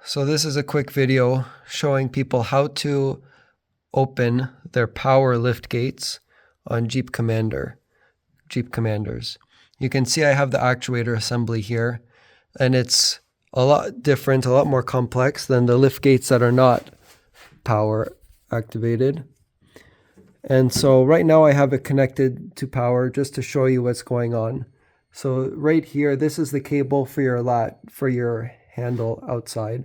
So this is a quick video showing people how to open their power lift gates on Jeep Commanders. You can see I have the actuator assembly here, and it's a lot different, a lot more complex than the lift gates that are not power activated. And so right now I have it connected to power just to show you what's going on. So right here, this is the cable for your handle outside.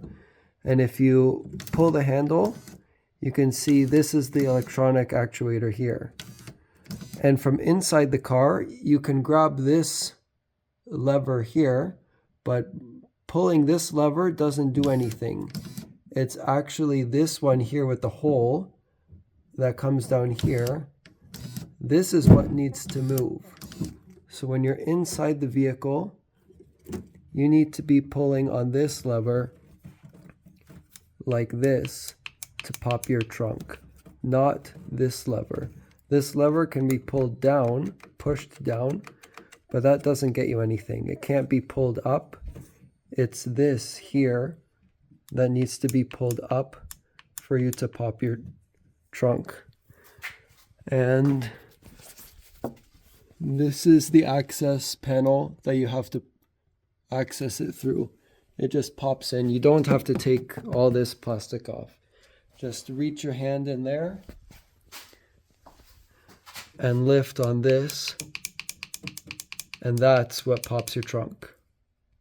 And if you pull the handle, you can see this is the electronic actuator here. And from inside the car, you can grab this lever here, but pulling this lever doesn't do anything. It's actually this one here with the hole that comes down here. This is what needs to move. So when you're inside the vehicle, you need to be pulling on this lever like this to pop your trunk, not this lever. This lever can be pulled down, pushed down, but that doesn't get you anything. It can't be pulled up. It's this here that needs to be pulled up for you to pop your trunk. And this is the access panel that you have to access it through. It just pops in. You don't have to take all this plastic off. Just reach your hand in there and lift on this, and that's what pops your trunk.